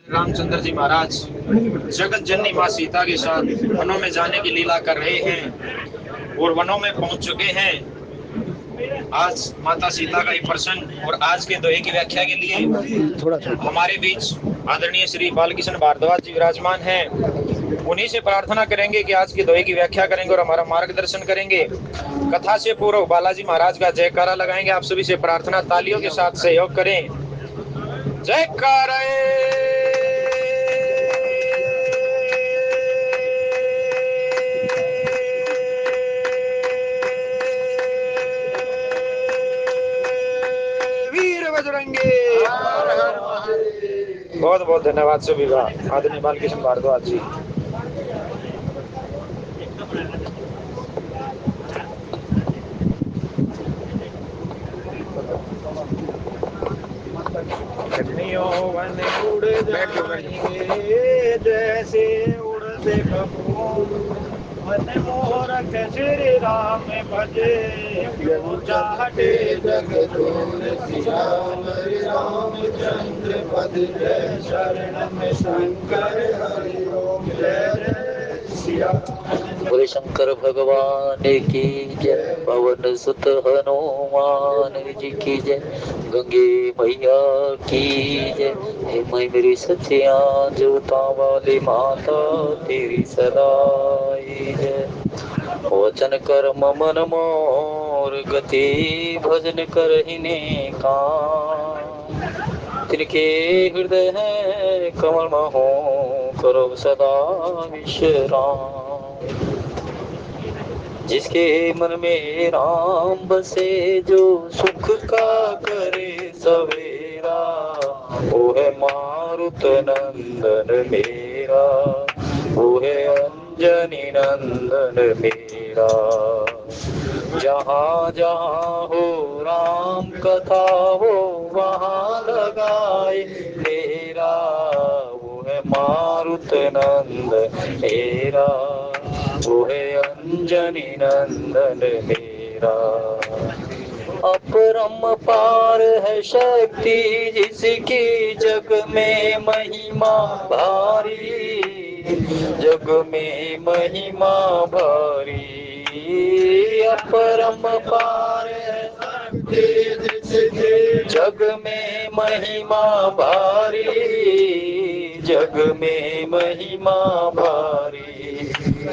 रामचंद्र जी महाराज जगत जननी माँ सीता के साथ वनों में जाने की लीला कर रहे हैं और वनों में पहुंच चुके हैं। आज माता सीता का ही प्रसन्न और आज के दोहे की व्याख्या के लिए थोड़ा हमारे बीच आदरणीय श्री बालकृष्ण भारद्वाज जी विराजमान हैं। उन्हीं से प्रार्थना करेंगे कि आज के दोहे की व्याख्या करेंगे और हमारा मार्गदर्शन करेंगे। कथा से पूर्व बालाजी महाराज का जयकारा लगाएंगे। आप सभी से प्रार्थना तालियों के साथ सहयोग करें। जयकारा वीर बजरंगी। बहुत बहुत धन्यवाद सभी का। आदरणीय बालकृष्ण भारद्वाज जी। वन उड़ जाएंगे जैसे उड़ते कबूतर, मन मोहरक श्री राम भजे चाहते जगदोर सिया रामचंद्र पद जय शरण में शंकर हरि ओम जय जय सिया। बोले शंकर भगवान की जय, पवन सुत हनुमान जी की जय, गंगे मैया की जय। हे मैं मेरी सच्चिया जोता वाली माता तेरी सदाई जय। वचन कर्म मन मोर गति भजन करहिने का, तिनके हृदय है कमल महो करो सदा विश्राम। जिसके मन में राम बसे जो सुख का करे सवेरा, वो है मारुत नंदन मेरा, वो है अंजनी नंदन मेरा। जहाँ जहाँ हो राम कथा हो वहाँ लगाए तेरा, वो है मारुत नंदन मेरा, वो है अंजनी नंदन मेरा। अपरम पार है शक्ति जिसकी जग में महिमा भारी, जग में महिमा भारी। अपरम पार है शक्ति जिसकी जग में महिमा भारी, जग में महिमा भारी।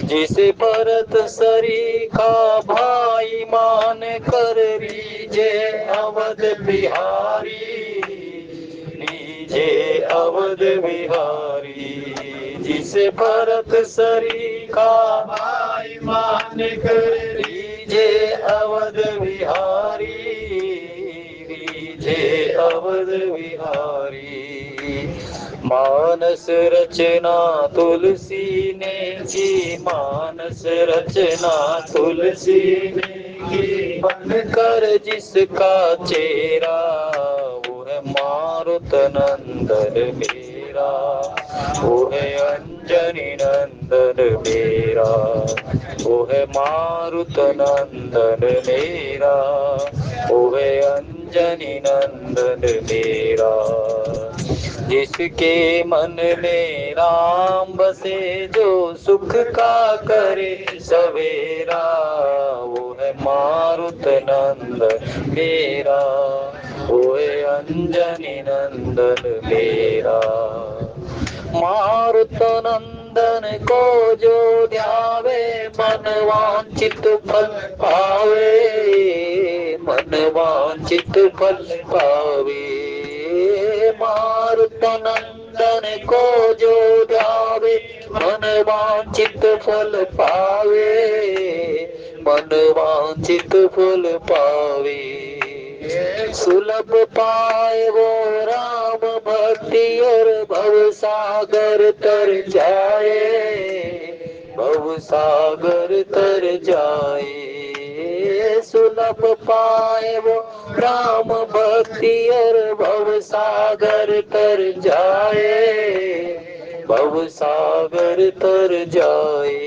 जिसे भरत सरीखा भाई मान कर लीजे अवध बिहारी, लीजे अवध बिहारी। जिसे भरत सरीखा भाई मान कर लीजे अवध बिहारी, लीजे अवध बिहारी। मानस रचना तुलसी ने की, मानस रचना तुलसी ने की। बन कर जिसका चेहरा, वो है मारुत नंदन मेरा, वो है अंजनी नंदन मेरा, वो है मारुत नंदन मेरा, वो है अंजनी नंदन मेरा। जिसके मन में राम बसे जो सुख का करे सवेरा, वो है मारुत नंदन मेरा, वो है अंजनी नंदन मेरा। मारुत नंदन को जो ध्यावे मन वांछित फल पावे, मन वांछित फल पावे। मारुत नंदन को जो ध्यावे मन वांछित फल पावे, मन वांछित फल पावे। सुलभ पाए वो राम भक्ति और भव सागर तर जाए, भव सागर तर जाए। सुलभ पाए वो राम भक्ति और भव सागर तर जाए, भव सागर तर जाए।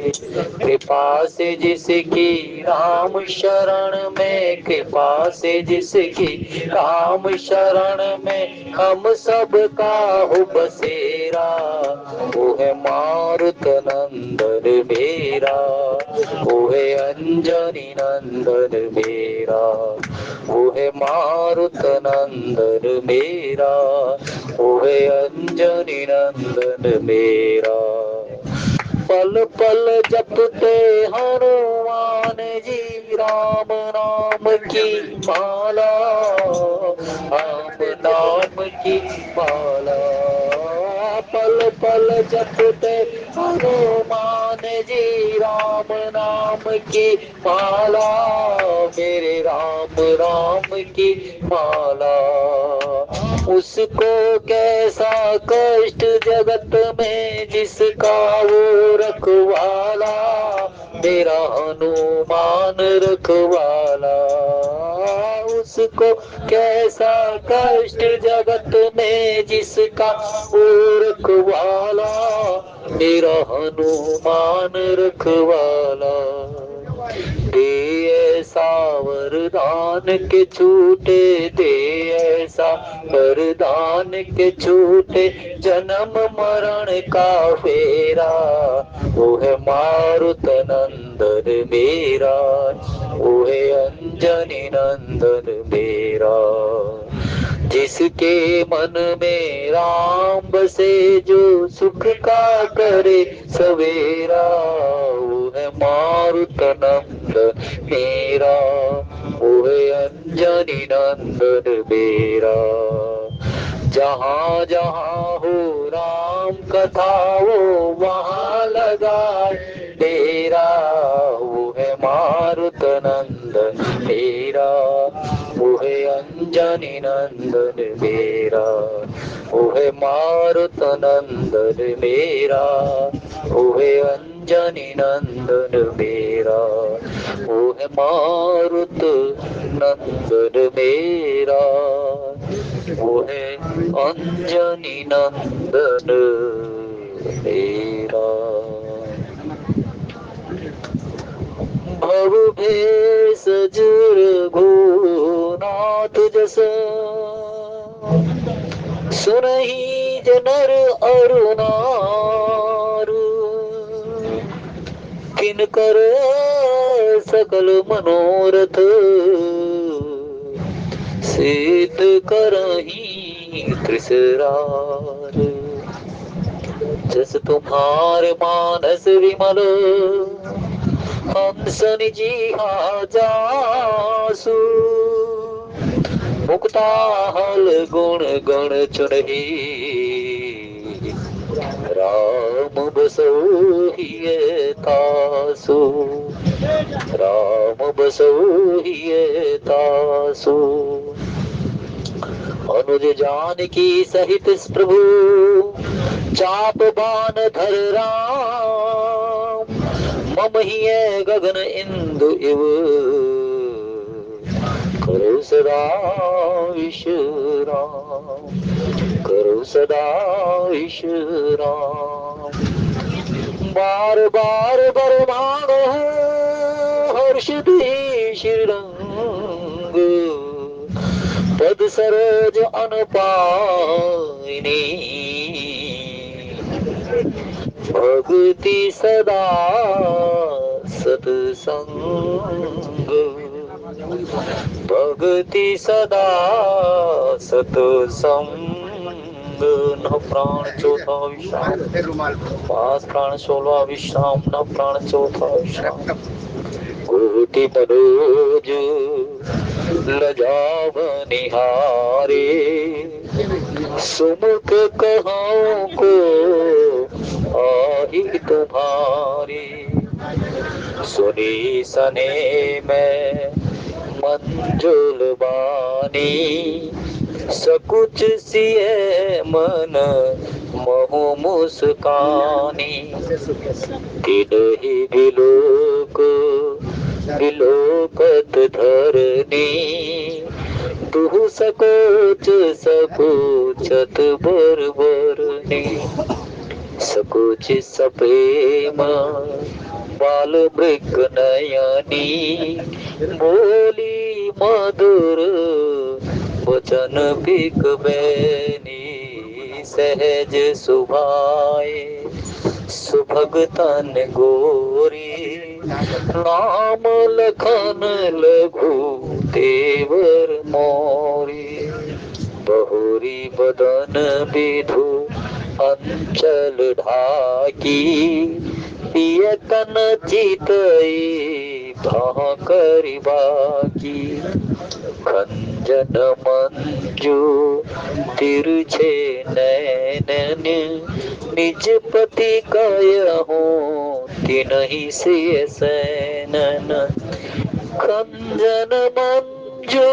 कृपा से जिसकी राम शरण में, कृपा से जिसकी राम शरण में हम सब का हो बसेरा, वो है मारुत नंदन मेरा, वो है अंजनी नंदन मेरा, वो है मारुत नंदन मेरा, वो है अंजनी नंदन मेरा। पल पल जपते हनुमान जी राम नाम की माला, राम नाम की माला। पल पल जपते हनुमान जी राम नाम की माला, मेरे राम राम की माला। उसको कैसा कष्ट जगत में जिसका वो रखवाला, मेरा हनुमान रखवाला। उसको कैसा कष्ट जगत में जिसका वो रखवाला, मेरा हनुमान रखवाला। दे ऐसा वरदान के छूटे, दे ऐसा वरदान के छूटे जन्म मरण का फेरा, वो है मारुत नंदन मेरा, वो है अंजनी नंदन मेरा। जिसके मन में राम बसे जो सुख का करे सवेरा, वो है मारुत नंदन मेरा, वो है अंजनी नंदन मेरा। जहाँ जहाँ हो राम कथा वो वहाँ लगाए डेरा, वो है मारुत नंदन मेरा, वो है अंजनी नंदन मेरा, वो है मारुत नंदन मेरा, वो है अंजनी नंदन मेरा, वो है मारुत नंदन मेरा, वो है अंजनी नंदन मेरा। भव भेषज रघुनाथ जस, सुनहि जनर अरु नार, किनकर सकल मनोरथ सिद्ध करहि त्रिसरार। जस तुम्हारे मानस विमल हंस निजीहा जासु, मुक्ताहल गुण गण चुनहि राम बसोहिए तासु, राम बसोहिए तासु। अनुज जानकी सहित प्रभु चाप बान धर राम, मम हिय गगन इंदु इव करो सदा विश्राम, करो सदा विश्राम। बार बार बर मांगो हर्ष दी श्रीरंग, पद सरोज अनपाइनी, भक्ति सदा सत्संग, भक्ति सदा सत्संग। न प्राण चौथा विश्राम, पास प्राण 16 विश्राम, न प्राण चौथा विश्राम। कोटि मनोज लजाव निहारे, सुमुख कहां को आही तुम्हारे। सुनी सने में मंजुल बानी, सकुच सिए मन महु मुस्कानी। तिनहि बिलोक बिलोकत धरनी, तुहु सकोच सकोचत बरबरनी। सकोच सप्रेम बाल मृग नयनी, बोली मधुर वचन बिक बैनी, सहज सुभाए सुभगतन गोरी, नाम लखन लघु देवर मोरी, बहुरी बदन विधु अंचल ढाकी, पियतन चितई भाकरी बाकी, खंजन मंजू तिरछे नैनन, निज पति कहूँ तिन्हि सिय सैनन, खंजन मंजू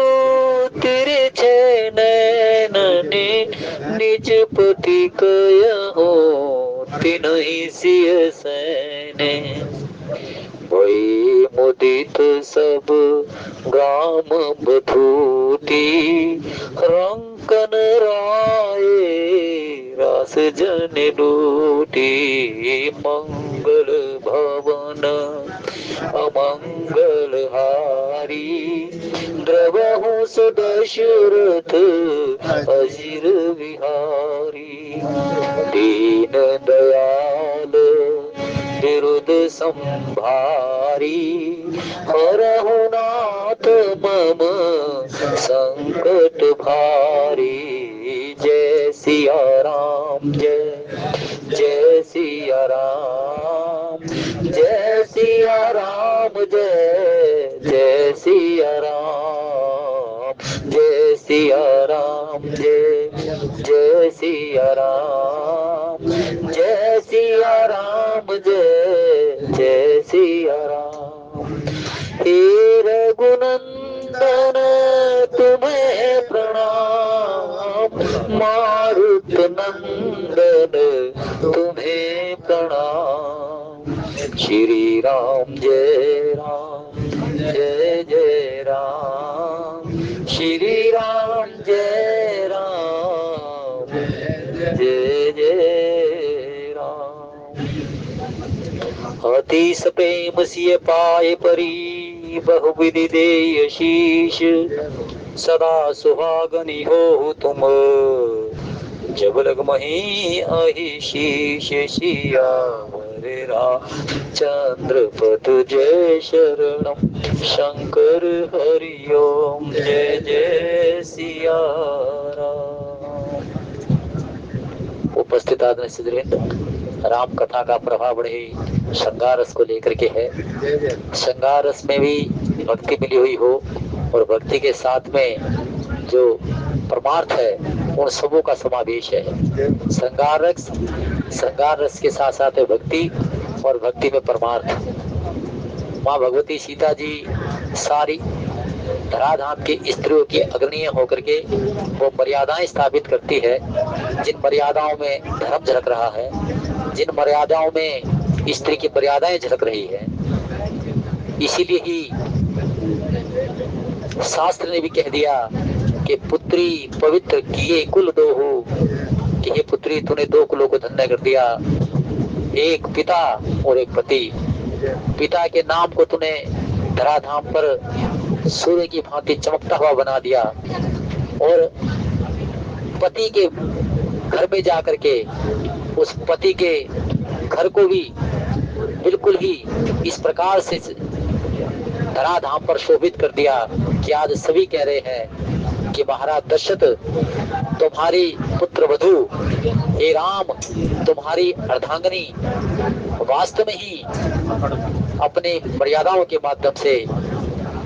तिरछे नैनन, निज पति कहूँ तिन्हि सिय सैन, भई मुदित सब ग्राम बधूती, रंकन राय रास जन लूटी, मंगल भवन अमंगल हारी, द्रवहु सुदशरथ अजिर विहारी, दीन दयाल विरुद्ध संभारी, हरहु नाथ मम संकट भारी, जय सिया राम जय जय सिया राम, जय सिया राम जय जय सिया राम, जय सिया राम जय जय सिया राम, जय सिया राम जय जय सिया राम, हे रघुनंदन तुम्हें प्रणाम, मारुत नंदन तुम्हें प्रणाम, श्री राम जय जय राम, श्री राम जय जय राम, अतिश प्रेम सिय पाए परी, बहुविधि देय शीश, सदा सुहागनी हो तुम, जब लग मही अहि शीश, सियावर रामचंद्र पद जय शरणम, शंकर हरि ओम जय जय सिया राम। उपस्थित आदरणीय सिद्धेंद्र, राम कथा का प्रभाव बढ़े श्रृंगार रस को लेकर के है। श्रृंगार रस में भी भक्ति मिली हुई हो और भक्ति के साथ में जो परमार्थ है उन सबों का समावेश है। श्रृंगार रस के साथ साथ है भक्ति और भक्ति में परमार्थ। माँ भगवती सीता जी सारी धराधाम की स्त्रियों की अग्रणीय होकर के वो मर्यादाएं स्थापित करती है। जिन मर्यादाओं में धर्म झलक रहा है, जिन मर्यादाओं में स्त्री की मर्यादाएं झलक रही है, इसीलिए ही शास्त्र ने भी कह दिया कि पुत्री पवित्र किए कुल दो हो, कि हे पुत्री तूने दो कुलों को धन्य कर दिया, एक पिता और एक पति। पिता के नाम को तूने धराधाम पर सूर्य की भांति चमकता हुआ बना दिया और पति के घर में जाकर के उस पति के घर को भी बिल्कुल ही इस प्रकार से धराधाम पर शोभित कर दिया कि आज सभी कह रहे हैं कि महाराज दशरथ तुम्हारी पुत्र वधू हे राम तुम्हारी अर्धांगिनी वास्तव में ही अपने मर्यादाओं के माध्यम से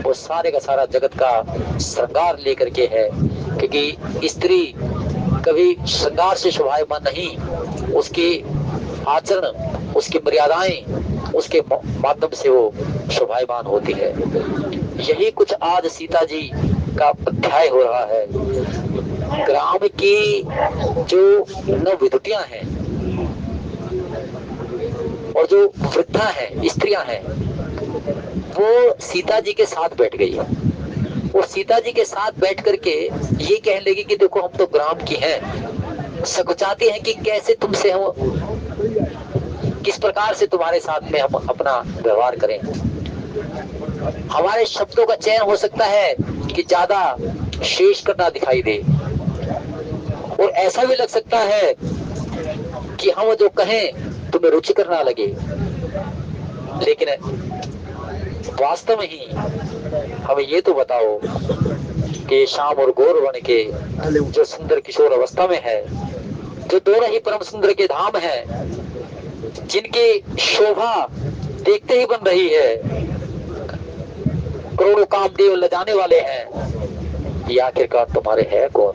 वो सारे का सारा जगत का श्रृंगार लेकर के है। क्योंकि स्त्री कभी श्रृंगार से शोभायमान नहीं, उसकी आचरण उसकी मर्यादाएं उसके माध्यम से वो शोभायमान होती है। यही कुछ आज सीता जी का अध्याय हो रहा है। ग्राम की जो नवविधुतियां हैं और जो वृद्धा है स्त्रियां हैं वो सीता जी के साथ बैठ गई और सीता जी के साथ बैठ करके ये कहने लगी कि देखो हम तो ग्राम की हैं, सकुचाती हैं कि कैसे तुमसे हम किस प्रकार से तुम्हारे साथ में हम अपना व्यवहार करें। हमारे शब्दों का चयन हो सकता है कि ज्यादा शेष करना दिखाई दे, और ऐसा भी लग सकता है कि हम जो कहें तुम्हें रुचिकर ना लगे, लेकिन वास्तव में ही हमें ये तो बताओ कि श्याम और गौर वर्ण के जो सुंदर किशोर अवस्था में है, जो दोनों ही परम सुंदर के धाम है, जिनकी शोभा देखते ही बन रही है, करोड़ों कामदेव लजाने वाले हैं, ये आखिरकार तुम्हारे है कौन।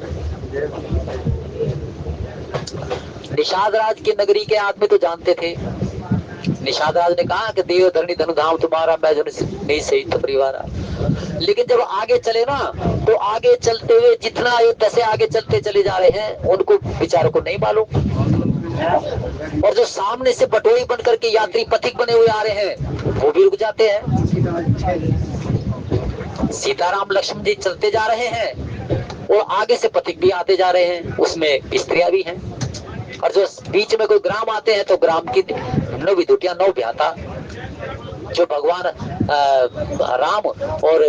निषाद राज की नगरी के आदमी तो जानते थे। निषाद राज ने कहा कि देव धरणी धनुधाम तुम्हारा, मैं जो नहीं सही तो परिवार। लेकिन जब आगे चले ना, तो आगे चलते हुए जितना अयोध्या से आगे चलते चले जा रहे हैं, उनको बेचारों को नहीं मालूम। और जो सामने से बटोई बन करके यात्री पथिक बने हुए आ रहे हैं, वो भी रुक जाते हैं। सीताराम लक्ष्मण जी चलते जा रहे हैं और आगे से पथिक भी आते जा रहे हैं, उसमें स्त्रियां भी हैं। और जो बीच में कोई ग्राम आते हैं तो ग्राम की नौ विदुटियां, नौ ब्याता, जो भगवान राम और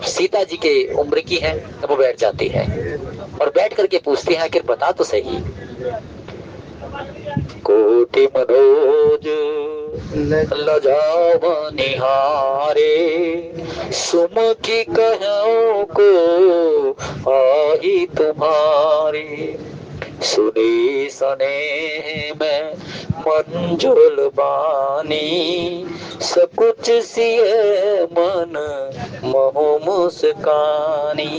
सीता जी के उम्र की है, वो बैठ जाती है और बैठ करके पूछती है कि बता तो सही, कोटि मनोज लजाव निहारे, सुमुखी कहो को आई तुम्हारे, सुनी सने में मंजुल बानी, सकुच सिए मन मोह मुस्कानी।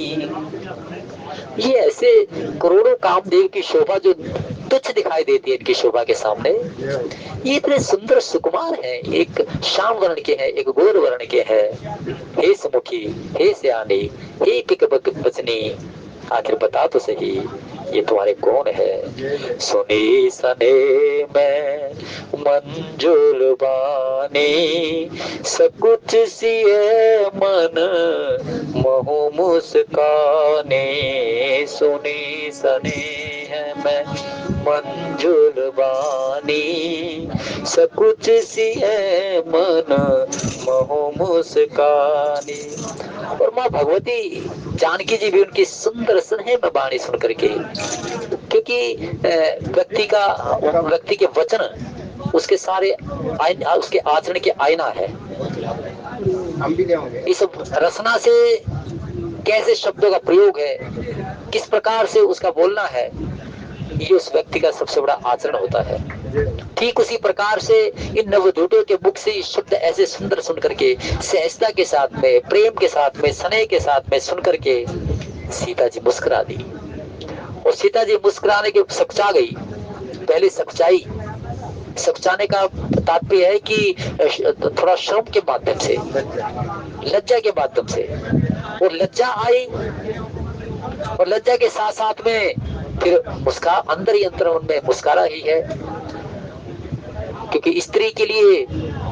ये ऐसे करोड़ों कामदेव की शोभा जो तुच्छ दिखाई देती है इनकी शोभा के सामने, ये इतने सुंदर सुकुमार हैं। एक श्याम वर्ण के हैं, एक गौर वर्ण के हैं। हे सुमुखी, हे सयानी, हे पिक बचनी, आखिर बता तो सही ये तुम्हारे कौन है। सुनी सने में मंजुल बानी, सकुच सिए मन मोह मुस्काने, सुनी सने में मंजुल बानी, सकुच सिए मन मोह मुस्कानी। और माँ भगवती जानकी जी भी उनकी सुंदर स्नेह में वाणी सुन करके, क्योंकि व्यक्ति के वचन उसके सारे उसके आचरण के आईना है। हम भी लेंगे इस रचना से कैसे शब्दों का प्रयोग है, किस प्रकार से उसका बोलना है, ये उस व्यक्ति का सबसे बड़ा आचरण होता है। ठीक उसी प्रकार से इन नवदूतों के मुख से शब्द ऐसे सुंदर सुन करके, सहजता के साथ में, प्रेम के साथ में, स्नेह के साथ में सुन करके सीता जी मुस्कुरा दी। और सीता जी मुस्कुराने के सकुचा गई। पहले सकुचाई, सकुचाने का तात्पर्य है कि थोड़ा शर्म के माध्यम से, लज्जा के माध्यम से, और लज्जा आई, और लज्जा के साथ साथ में फिर उसका अंदर ही अंतर उनमें मुस्कुरा ही है। क्योंकि स्त्री के लिए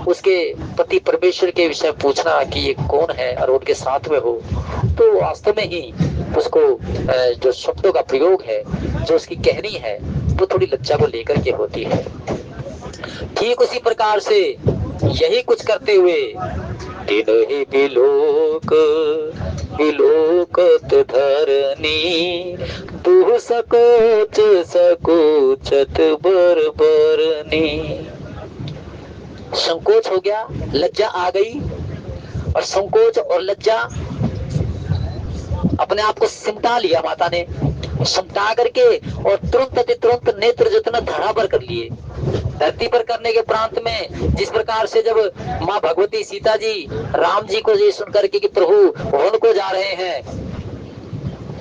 उसके पति परमेश्वर के विषय पूछना कि ये कौन है और उनके साथ में हो, तो वास्तव में ही उसको जो शब्दों का प्रयोग है, जो उसकी कहनी है, वो थोड़ी लज्जा को लेकर के होती है। ठीक उसी प्रकार से यही कुछ करते हुए तिन्हि बिलोक बिलोकत धरनी, तू सकोच सकोचत बर बरनी। संकोच हो गया, लज्जा आ गई, और संकोच और लज्जा अपने आप को सिमटा लिया माता ने, सिमटा करके और तुरंत नेत्र जितना धरा पर कर लिए। धरती पर करने के प्रांत में जिस प्रकार से जब माँ भगवती सीता जी राम जी को ये सुन करके कि प्रभु वन को जा रहे हैं,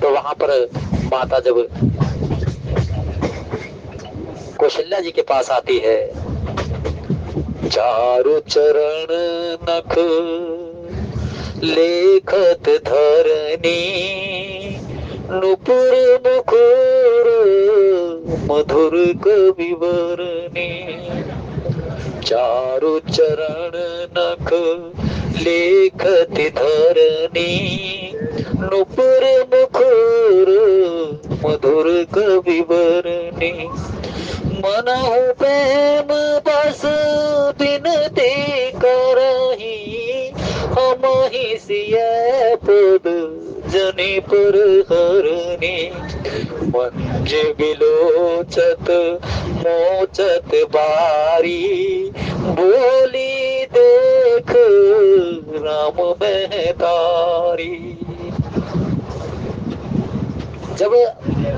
तो वहां पर माता जब कौशल्या जी के पास आती है, चारु चरण नख लेखत धरनी, नुपुर मुखर मधुर कविवरनी। चारु चरण नख लेखत धरनी, नुपुर मुखर मधुर कविवरनी। मनहु प्रेम बस बिनती करही, हम ही सिय पद जनि पर हरनी। मंज बिलोचत मोचत बारी, बोली देख राम महतारी। जब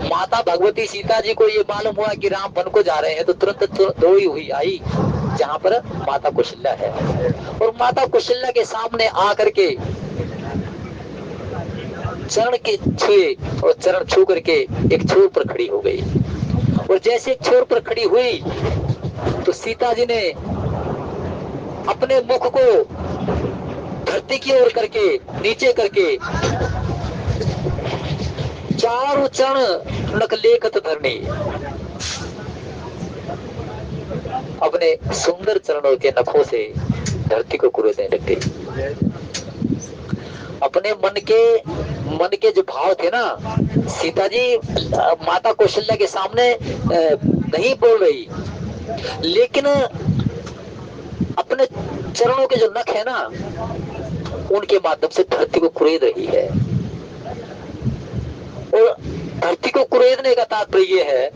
माता भगवती सीता जी को ये मालूम हुआ कि राम वन को जा रहे हैं, तो तुरंत दौड़ी हुई आई जहां पर माता कौशल्या है, और माता कौशल्या के सामने आकर के चरण के छुए, और चरण छू करके एक छोर पर खड़ी हो गई। और जैसे एक छोर पर खड़ी हुई तो सीता जी ने अपने मुख को धरती की ओर करके, नीचे करके, चारों चरण नखलेखत धरनी, अपने सुंदर चरणों के नखों से धरती को कुरेदने लग गई। अपने मन के जो भाव थे ना, सीता जी माता कौशल्या के सामने नहीं बोल रही, लेकिन अपने चरणों के जो नख है ना, उनके माध्यम से धरती को कुरेद रही है। और धरती को कुरेदने का तात्पर्य ये है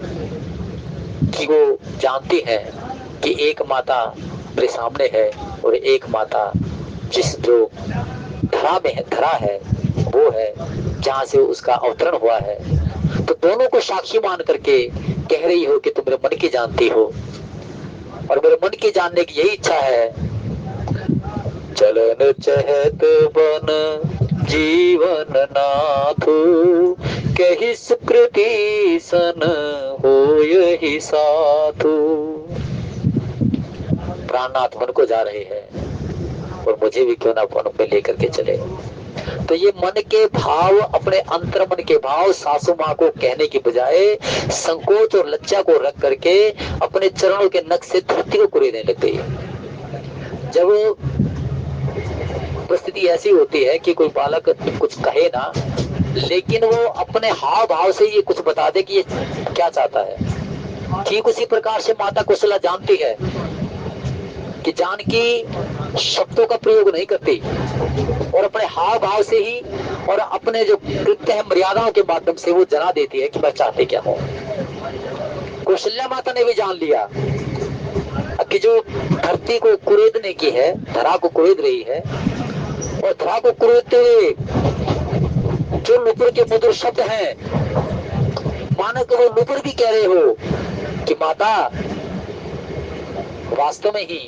कि वो जानती है कि एक माता मेरे सामने है, और एक माता जिस जो धरा है वो है जहां से उसका अवतरण हुआ है। तो दोनों को साक्षी मान करके कह रही हो कि तुम मेरे मन की जानती हो, और मेरे मन की जानने की यही इच्छा है। चलन चहत बन जीवन नाथु, कही सुकृति सन हो यही साधु। प्राणनाथ मन को जा रहे हैं, और मुझे भी क्यों ना वन में लेकर के चले। तो ये मन के भाव, अपने अंतर मन के भाव सासू माँ को कहने की बजाय संकोच और लज्जा को रख करके अपने चरणों के नख से धरती को कुरेदने लग गई। जब परिस्थिति ऐसी होती है कि कोई बालक कुछ कहे ना, लेकिन वो अपने हाव भाव से ये कुछ बता दे कि ये क्या चाहता है। ठीक उसी प्रकार से माता कौशल्या जानती है कि जानकी शब्दों का प्रयोग नहीं करती, और अपने हाव भाव से ही और अपने जो कृत्य है मर्यादाओं के माध्यम से वो जना देती है कि मैं चाहती क्या हूँ। कौशल्या माता ने भी जान लिया कि जो धरती को कुरेदने की है, धरा को कुरेद रही है, और धरा को कुरेदते हुए जो नुपुर के मधुर शब्द हैं, मानो कि वो नुपुर भी कह रहे हो कि माता वास्तव में ही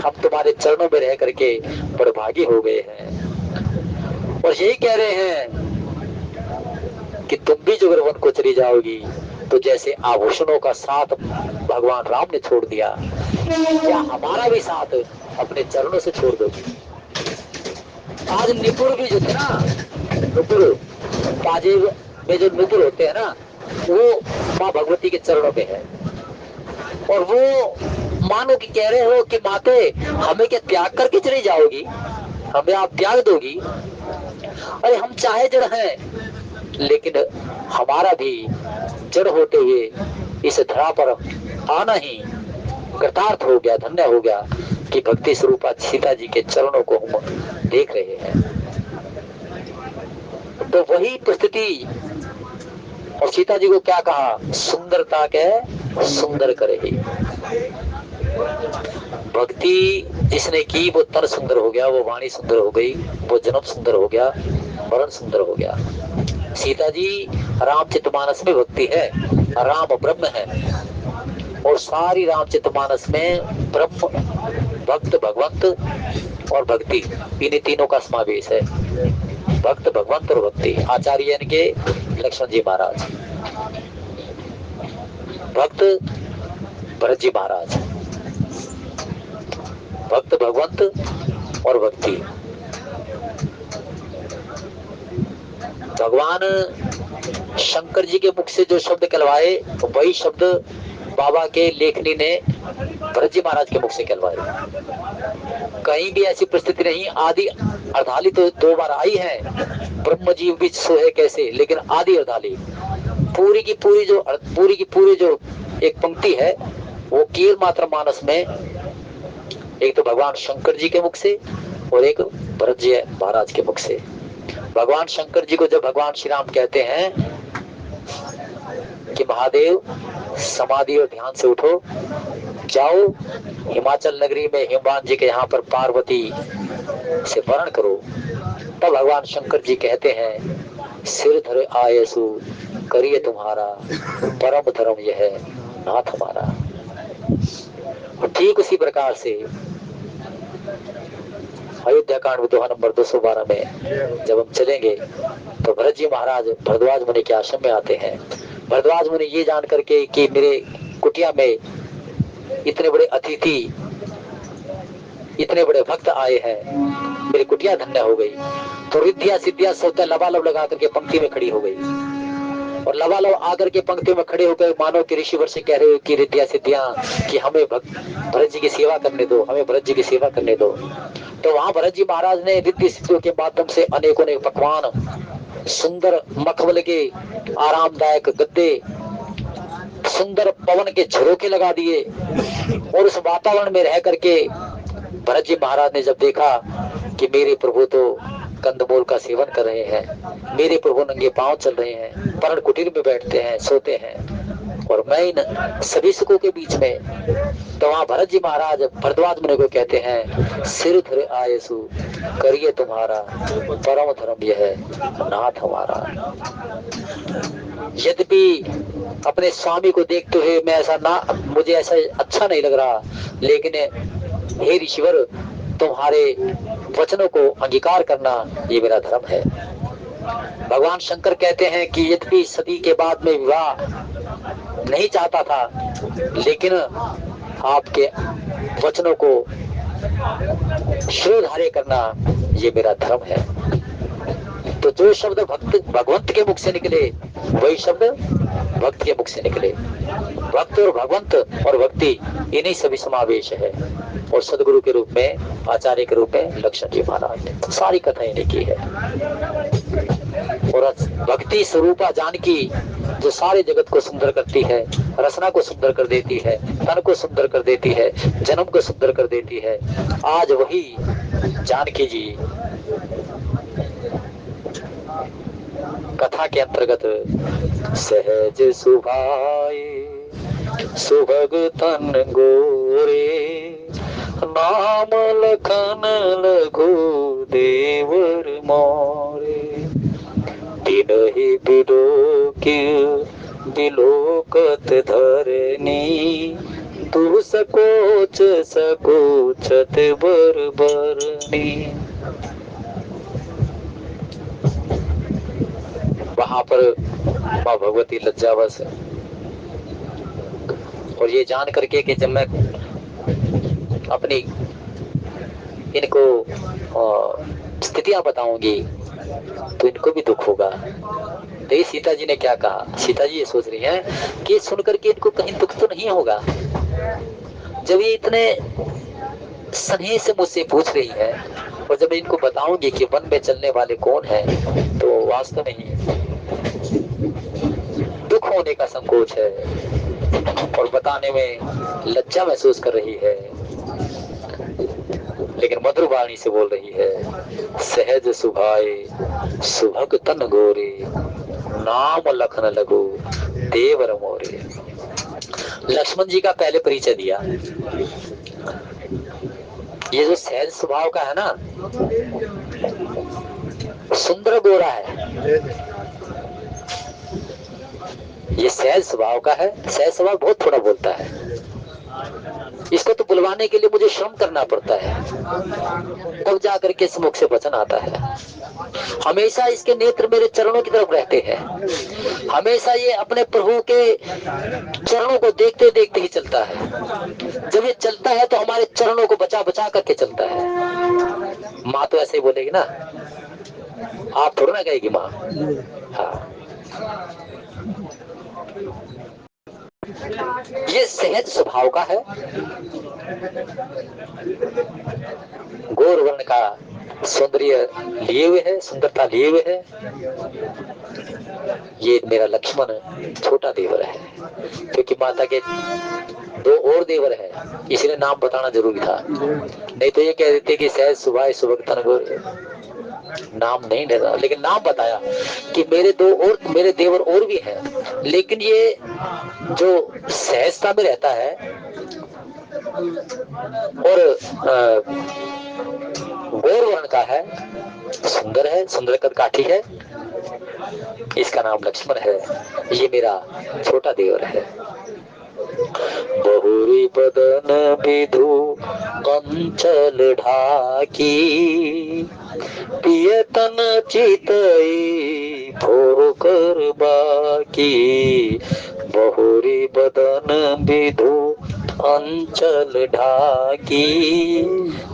हम तुम्हारे चरणों में रह करके बड़भागी हो गए हैं, और यही कह रहे हैं कि तुम भी जो वन को चली जाओगी तो जैसे आभूषणों का साथ भगवान राम ने छोड़ दिया, क्या हमारा भी साथ अपने चरणों से छोड़ दोगी। आज नुपुर भी जो थे ना, नुपुर बाजे में जो नुपुर होते हैं ना, वो माँ भगवती के चरणों पे है, और वो मानो कि कह रहे हो कि माते हमें क्या त्याग करके चली जाओगी, हमें आप त्याग दोगी। अरे हम चाहे जड़ हैं, लेकिन हमारा भी जड़ होते हुए इस धरा पर आना ही कृतार्थ हो गया, धन्य हो गया कि भक्ति स्वरूपा सीता जी के चरणों को हम देख रहे हैं। तो वही परिस्थिति, और सीता जी को क्या कहा, सुंदरता के सुंदर करे ही। भक्ति जिसने की वो तन सुंदर हो गया, वो वाणी सुंदर हो गई, वो जन्म सुंदर हो गया, मरण सुंदर हो गया। सीता जी रामचरितमानस में भक्ति है, राम ब्रह्म है, और सारी रामचरितमानस में ब्रह्म, भक्त, भगवंत और भक्ति, इन्हीं तीनों का समावेश है। भक्त, भगवंत और भक्ति। आचार्य के लक्ष्मण जी महाराज, भक्त भरत जी महाराज, भक्त, भगवंत और भक्ति। भगवान शंकर जी के मुख से जो शब्द कहलवाए, वही शब्द बाबा के लेखनी ने भरत जी महाराज के मुख से कहलवाए। कहीं भी ऐसी परिस्थिति नहीं। आदि अर्धाली तो 2 बार आई है, ब्रह्म जीव भी सोहे कैसे, लेकिन आदि अर्धाली पूरी की पूरी जो एक पंक्ति है वो कील मात्र मानस में एक तो भगवान शंकर जी के मुख से और एक भरत जी महाराज के मुख से। भगवान शंकर जी को जब भगवान श्री राम कहते हैं कि महादेव समाधि और ध्यान से उठो, जाओ हिमाचल नगरी में हिमवान जी के यहाँ पर पार्वती से वर्ण करो, तब भगवान शंकर जी कहते हैं सिर धरे आयसु करिए तुम्हारा, परम धर्म यह है नाथ हमारा। ठीक उसी प्रकार से अयोध्या कांड दोहा नंबर 212 में जब हम चलेंगे तो भरत जी महाराज भरद्वाज मुनि के आश्रम में आते हैं। भरद्वाज मुनि ये जान करके कि मेरे कुटिया में इतने बड़े अतिथि, इतने बड़े भक्त आए हैं, मेरी कुटिया धन्य हो गई, तो रिद्धिया सिद्धिया सोता लबालब लगा करके पंक्ति में खड़ी हो गई और लबालब आकर के पंक्ति में खड़े होकर मानो कि ऋषिवर से कह रहे हो कि रिद्धिया सिद्धिया कि हमें भरत जी की सेवा करने दो, हमें भरत जी की सेवा करने दो। तो वहां भरत जी महाराज ने रिद्धि सिद्धियों के माध्यम से अनेकों अनेक पकवान, सुंदर मखमल के आरामदायक गद्दे, सुंदर पवन के झरोखे लगा दिए और उस वातावरण में रह करके भरत जी महाराज ने जब देखा कि मेरे प्रभु तो कंदमूल का सेवन कर रहे हैं, मेरे प्रभु नंगे पांव चल रहे हैं, पर्ण कुटीर में बैठते हैं, सोते हैं और मैं इन सभी सुखों के बीच में, तो वहां भरत जी महाराज भरद्वाज मुनि को कहते हैं सिर धरे आयसु करिए तुम्हारा, परम धर्म यह है नाथ हमारा। यद्यपि अपने स्वामी को देखते हुए मैं मुझे ऐसा अच्छा नहीं लग रहा, लेकिन हे ऋषिवर तुम्हारे वचनों को अंगीकार करना ये मेरा धर्म है। भगवान शंकर कहते हैं कि यद्यपि सती के बाद में विवाह नहीं चाहता था, लेकिन आपके वचनों को शिरोधार्य करना ये मेरा धर्म है। तो जो शब्द भगवंत के मुख से निकले वही शब्द भक्त के मुख से निकले। भक्त और भगवंत और भक्ति इन्हीं सभी समावेश है। और सदगुरु के रूप में, आचार्य के रूप में लक्ष्मण जी महाराज ने तो सारी कथा इन्हीं की है। और भक्ति स्वरूपा जानकी जो सारे जगत को सुंदर करती है, रचना को सुंदर कर देती है, तन को सुंदर कर देती है, जन्म को सुंदर कर देती है, आज वही जानकी जी कथा के अंतर्गत सहज सुभाए सुभग तन गोरे, नाम लखन लघु देवर मोरे, बिनहि बिलोकि बिलोकत धरनी, तू सकोच सकोचत बरबरनी। वहां पर माँ भगवती लज्जावश और ये जान करके कि जब मैं अपनी इनको स्थितियां बताऊंगी तो इनको भी दुख होगा। तो ये सीता जी ने क्या कहा, सीता जी ये सोच रही हैं कि सुन करके इनको कहीं दुख तो नहीं होगा। जब ये इतने स्नेह से मुझसे पूछ रही है और जब मैं इनको बताऊंगी कि वन में चलने वाले कौन हैं, तो वास्तव में ही दुख होने का संकोच है और बताने में लज्जा महसूस कर रही है, लेकिन मधुर वाणी से बोल रही है सहज सुभाए सुभग तन गोरे, नाम लखन लघु देवर मोरे। लक्ष्मण जी का पहले परिचय दिया। ये जो सहज स्वभाव का है ना, सुंदर गोरा है, ये सहज स्वभाव का है। सहज स्वभाव बहुत थोड़ा बोलता है, इसको तो बुलवाने के लिए मुझे श्रम करना पड़ता है, तब जाकर के इस मुख से वचन आता है। हमेशा इसके नेत्र मेरे चरणों की तरफ रहते हैं, हमेशा ये अपने प्रभु के चरणों को देखते देखते ही चलता है। जब ये चलता है तो हमारे चरणों को बचा बचा करके चलता है। माँ तो ऐसे ही बोलेगी ना, आप थोड़ा ना कहेगी माँ। हाँ, ये सहज स्वभाव का है, गौर वर्ण का सौंदर्य लिए हुए है, सुंदरता लिए हुए है। ये मेरा लक्ष्मण छोटा देवर है, क्योंकि माता के दो और देवर है, इसलिए नाम बताना जरूरी था, नहीं तो ये कह देते कि सहज सुभाष सुभग को नाम नहीं लेता, लेकिन नाम बताया कि मेरे दो और मेरे देवर और भी हैं, लेकिन ये जो सहजता में रहता है और गौर वर्ण का है, सुंदर है, सुंदर कदकाठी है, इसका नाम लक्ष्मण है, ये मेरा छोटा देवर है। बहुरी बदन विधु कंचल ढाकी, पियतन चितई भोकर बाकी। बहुरी बदन विधु अंचल ढाकी,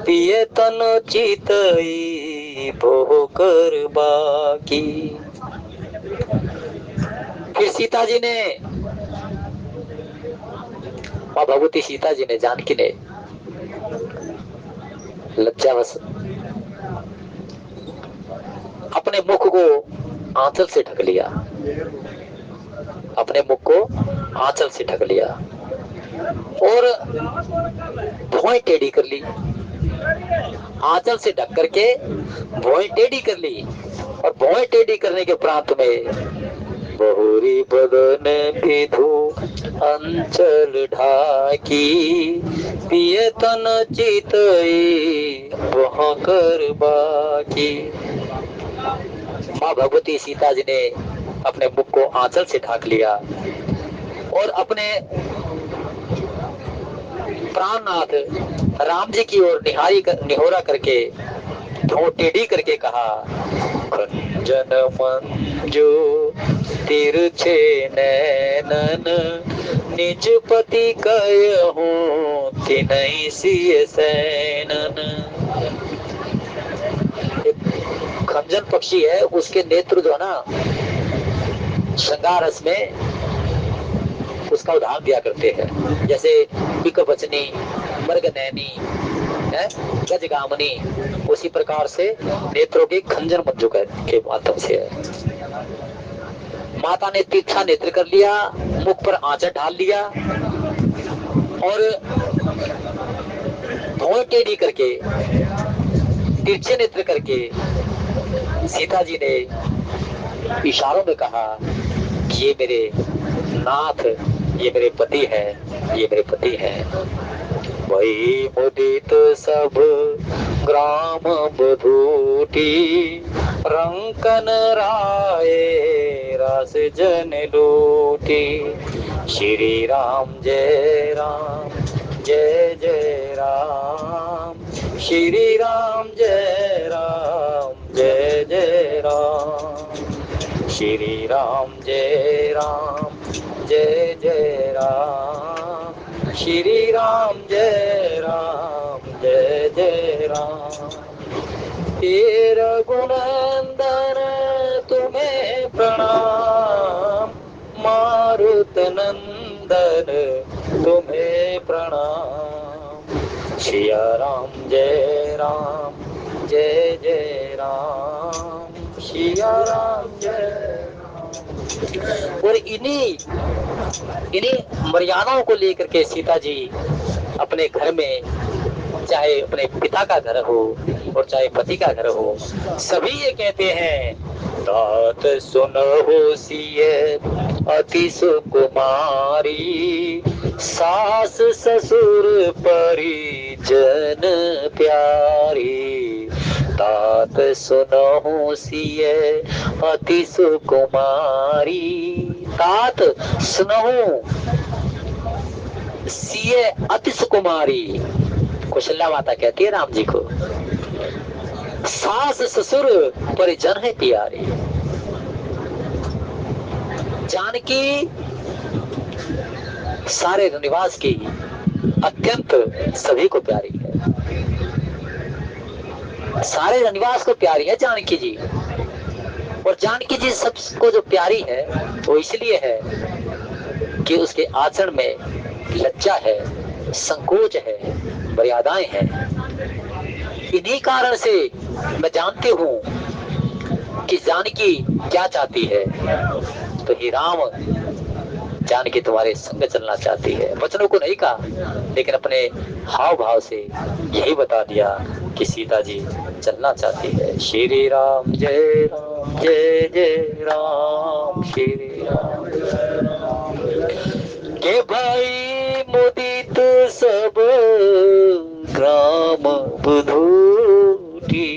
पियतन चितई भोकर बाकी। फिर सीता जी ने, माँ भगवती सीता जी ने, जानकी ने लज्जावश अपने मुख को आंचल से ढक लिया, अपने मुख को आंचल से ढक लिया और भौएं टेढ़ी कर ली, आंचल से ढक करके भौएं टेढ़ी कर ली, और भौएं टेढ़ी करने के प्रांत में बहुरी बदन विधु अंचल ढाकी, पियतन चितई भोकर बाकी। माँ भगवती सीता जी ने अपने मुख को आंचल से ढाक लिया और अपने प्राणनाथ राम जी की ओर निहोरा करके धो टेढ़ी करके कहा, खंजन मंजू तिरछे नैनन, निज पति कहूं तिनहि सिय सैनन। खंजन पक्षी है, उसके नेत्र जो है ना श्रृंगार रस में उसका उदाहरण दिया करते हैं, जैसे बिक बचनी, मृगनैनी, गजगामनी, उसी प्रकार से नेत्रों के खंजन मंजू के माध्यम से है। माता ने तीखा नेत्र कर लिया, मुख पर आंचल ढाल लिया और भौं टेढ़ी करके तिरछे नेत्र करके सीता जी ने इशारों में कहा कि ये मेरे नाथ, ये मेरे पति है, ये मेरे पति है। वही मुदित सब ग्राम बधूटी, रंकन राय रास जन लूटी। श्री राम जय राम, जय जय राम, श्री राम जय राम, जय जय राम, श्री राम जय राम, जय जय राम, श्री राम जय राम, जय जय राम। हे रघुनंदन तुम्हें प्रणाम, मारुत नंदन तुम्हें प्रणाम। सिया राम जय राम, जय जय राम, सिया राम जय। और इन्हीं मर्यादाओं को लेकर के सीता जी अपने घर में, चाहे अपने पिता का घर हो और चाहे पति का घर हो, सभी ये कहते हैं, तात सुनहु सिय अति सुकुमारी, सास ससुर परिजन प्यारी। तात सुनहु सिय अति सुकुमारी, तात सुनहु सिय अति सुकुमारी, कौशल्या माता कहती है राम जी को, सास ससुर परिजन है प्यारे। जानकी सारे निवास की अत्यंत सभी को प्यारी है, सारे निवास को प्यारी है जानकी जी। और जानकी जी सबको जो प्यारी है वो इसलिए है कि उसके आचरण में लज्जा है, संकोच है, मर्यादाएं हैं। इन्हीं कारण से मैं जानती हूँ कि जानकी क्या चाहती है। तो हे राम, जानकी तुम्हारे संग चलना चाहती है। वचनों को नहीं कहा, लेकिन अपने हाव भाव से यही बता दिया कि सीता जी चलना चाहती है। श्री राम जय जय राम, श्री राम के भाई मुदित सब ग्राम बुधूटी,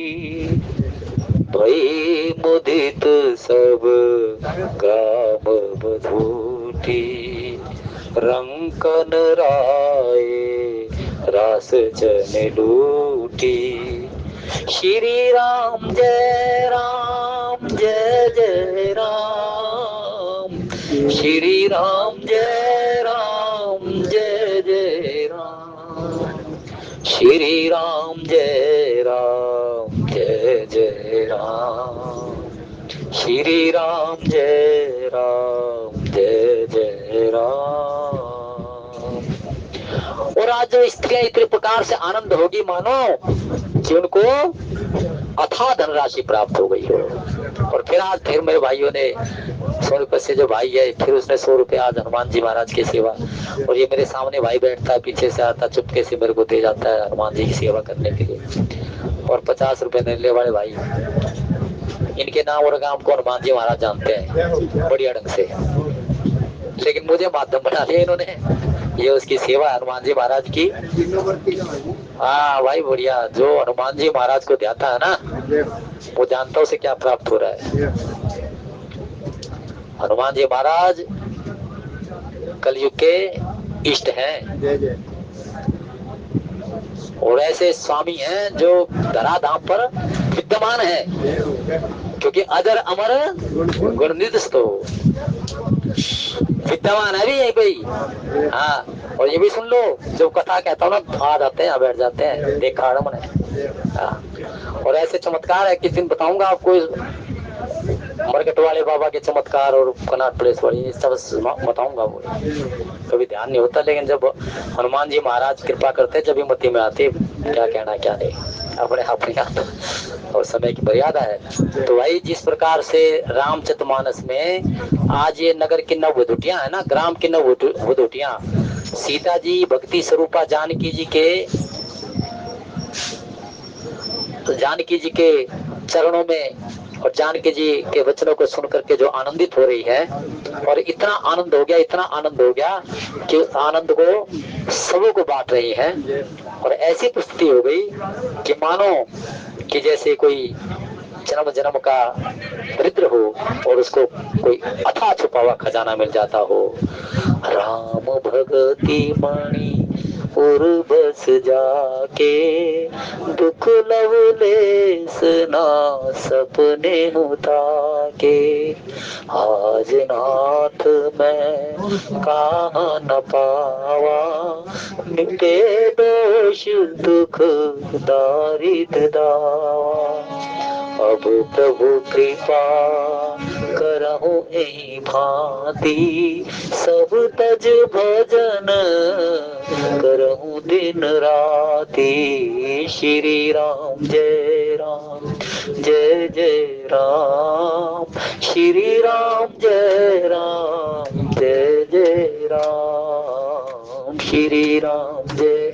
भाई मुदित सब ग्राम बधूटी, रंकन राय रास जन लूटी। श्री राम जय जय राम, श्री राम जय जय राम, श्री राम जय जय राम, श्री राम जय जय राम। और आज जो स्त्रियां इतने प्रकार से आनंद होगी मानो कि उनको अथाह धनराशि प्राप्त हो गई हो। और फिर आज फिर मेरे भाइयों ने 100 रुपए से, जो भाई है फिर उसने 100 रुपए आज हनुमान जी महाराज की सेवा, और ये मेरे सामने भाई बैठता है, पीछे से आता चुपके से मेरे को दे जाता है हनुमान जी की सेवा करने के लिए। और 50 रुपए देने वाले भाई, इनके नाम और काम को हनुमान जी महाराज जानते हैं बढ़िया ढंग से, लेकिन मुझे माध्यम बना दिया इन्होंने। ये उसकी सेवा हनुमान जी महाराज की। हाँ भाई बढ़िया, जो हनुमान जी महाराज को ध्याता है ना, वो जानता उसे क्या प्राप्त हो रहा है। हनुमान जी महाराज कलयुग के इष्ट हैं, और ऐसे स्वामी हैं जो धराधाम पर विद्यमान है, क्योंकि अजर अमर गुणनिधि तो विद्यमान है भी यही भाई। हाँ, और ये भी सुन लो, जो कथा कहता हूँ ना, आ जाते हैं, बैठ जाते हैं, देखा मैंने। हाँ, और ऐसे चमत्कार है, किस दिन बताऊंगा आपको मरकट वाले बाबा के चमत्कार और कनाट प्लेस वाली, ये सब बताऊंगा। वो कभी ध्यान नहीं होता, लेकिन जब हनुमान जी महाराज कृपा करते, जब भी मति में आते, क्या कहना क्या नहीं, अपने आप नहीं, और समय की मर्यादा है। तो भाई जिस प्रकार से रामचरितमानस में आज ये नगर की 9 वधूटियां है ना, ग्राम की 9 वधूटियां, सीता जी भक्ति स्वरूपा जानकी जी के चरणों में और जानकी जी के वचनों को सुन करके जो आनंदित हो रही है, और इतना आनंद हो गया कि उस आनंद को सबों को बांट रही है। और ऐसी परिस्थिति हो गई कि मानो कि जैसे कोई जन्म जन्म का दरिद्र हो और उसको कोई अथाह छुपा हुआ खजाना मिल जाता हो। राम भगति मणि और बस जाके, दुख लवलेस ना सपने होता के, आज नाथ मैं कहाँ न पावा, मिटे दोष दुख दारिद्र दावा। अब प्रभु कृपा करहु एहि भांति, सब तज भजन करहु दिन राति। श्री राम जय जय राम, श्री राम जय जय राम, श्री राम जय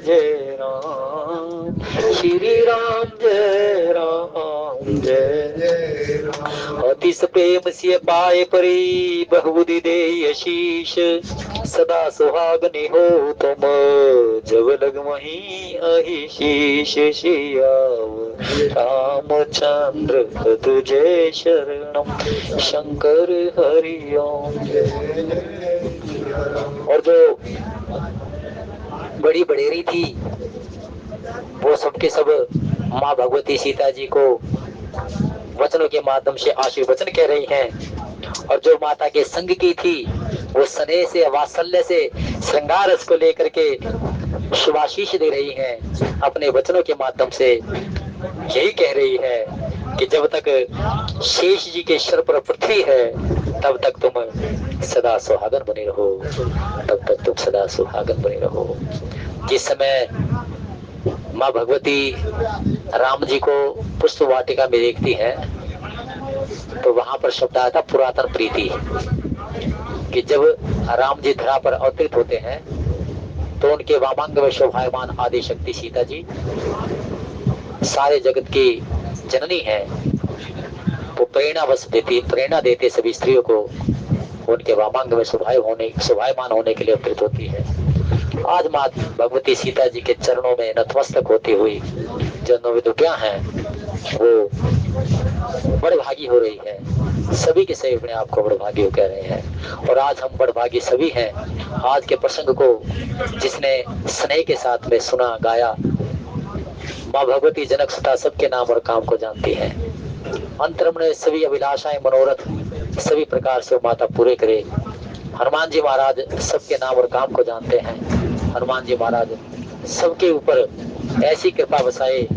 जय राम, श्री राम जय राम। अतिश प्रेम से पाए परी, बहुबुद्धि देहि आशीष, सदा सुहागनी हो तुम, जब लग वहीं अहि शीश। सियाव रामचंद्र तुझे शरणम, शंकर हरि ओम। और जो बड़ी बड़ेरी थी, वो सबके सब माँ भगवती सीता जी को वचनों के माध्यम से आशीर्वचन कह रही हैं। और जो माता के संग की थी, वो स्नेह से, वात्सल्य से, श्रृंगार रस को लेकर के शुभाशीष दे रही हैं। अपने वचनों के माध्यम से यही कह रही है कि जब तक शेष जी के सिर पर पृथ्वी है, तब तक तुम सदा सुहागन बने रहो, तब तक तुम सदा सुहागन बने रहो। जिस समय माँ भगवती राम जी को पुष्प वाटिका में देखती है, तो वहां पर शब्द आया था पुरातन प्रीति। कि जब राम जी धरा पर अवतरित होते हैं तो उनके वामांग में शोभायमान आदि शक्ति सीता जी सारे जगत की जननी है। वो प्रेरणा देते सभी स्त्रियों को उनके वामांग में शोभायमान होने के लिए अवतरित होती है। आज मात भगवती सीता जी के चरणों में नतमस्तक होती हुई जो नवविधुटियां हैं वो बड़भागी हो रही है। सभी के सभी अपने आप को बड़भागी कह रहे हैं और आज हम बड़भागी सभी हैं। आज के प्रसंग को जिसने स्नेह के साथ में सुना गाया, माँ भगवती जनक सुता सबके नाम और काम को जानती है। अंतरम ने सभी अभिलाषाएं मनोरथ सभी प्रकार से माता पूरे करे। हनुमान जी महाराज सबके नाम और काम को जानते हैं। हनुमान जी महाराज सबके ऊपर ऐसी कृपा बसाए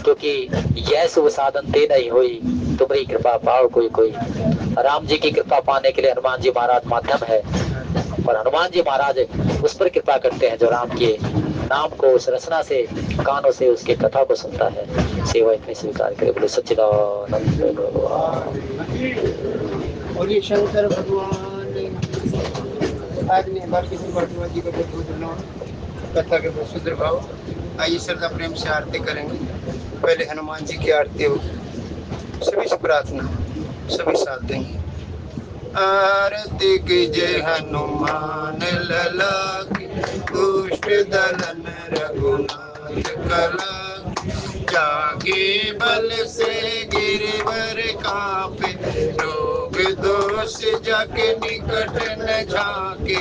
क्योंकि यह शुभ साधन ते नहीं हुई तुम्हारी कृपा पाओ कोई कोई। राम जी की कृपा पाने के लिए हनुमान जी महाराज माध्यम है, पर हनुमान जी महाराज उस पर कृपा करते हैं जो राम के नाम को उस रचना से कानों से उसके कथा को सुनता है। सेवा इतनी स्वीकार करे, बोले सच्चिदानंद भगवान। और ये शंकर भगवान आज ने बाकी भगवान जी का बहुत धन्यवाद। कथा के बहुत सुंदर भाव। आइए श्रद्धा प्रेम से आरती करेंगे। पहले हनुमान जी की आरती होगी। सभी से प्रार्थना, सभी साथ देंगे। आरती की जय हनुमान लला की, दुष्ट दलन रघुनाथ कला, जागे बल से गिरवर कांपे, रोग दोष जग निकट न झाके,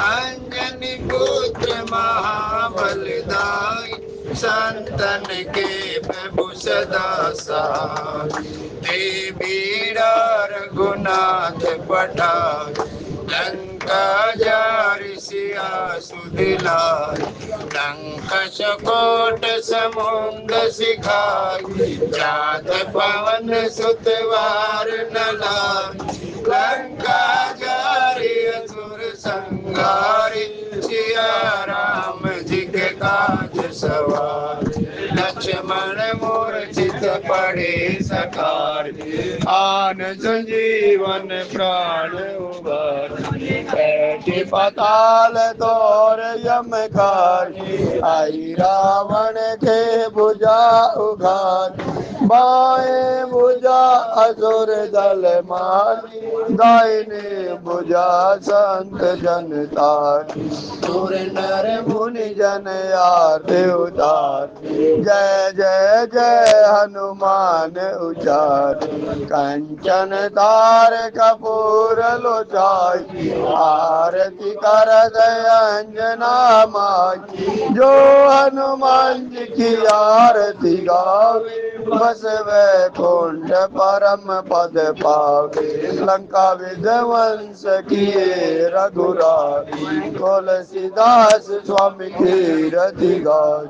अंजनी पुत्र महाबलदाई, संतन के प्रभु सदा सहाय, देवीरा रघुनाथ पठार, लंका जार सिया सुदिलाय, लंक चकोट समुद्र सिखाय, जात पवन सुतवार नलाय, लंका जारी असुर संहारी, सिया राम जी के काज सवार, लक्ष्मण मूर्छित पड़े सकार, आन संजीवन प्राण उबार, बैठे पाताल तोर यमकारी, आई रावण के भुजा उघार, बाएं भुजा असुर दल मारी, दाहिने भुजा संत जन तारी, सुर नर मुनि जन आरती उतार, जय जय जय हनुमान उचार, कंचन तार कपूर लोचाई, आरती कर अंजना माई, जो हनुमान जी की आरती गावे, बस वैकुंठ परम पद पावे, लंका विध्वंस किए रघुराई, तुलसीदास स्वामी की रति गाई,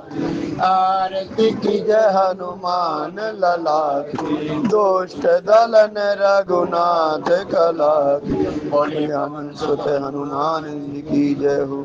आरती की जय हनुमान लला की, दुष्ट दलन रघुनाथ कला की, बोले हनुमान सुत हनुमान जी की जय हो।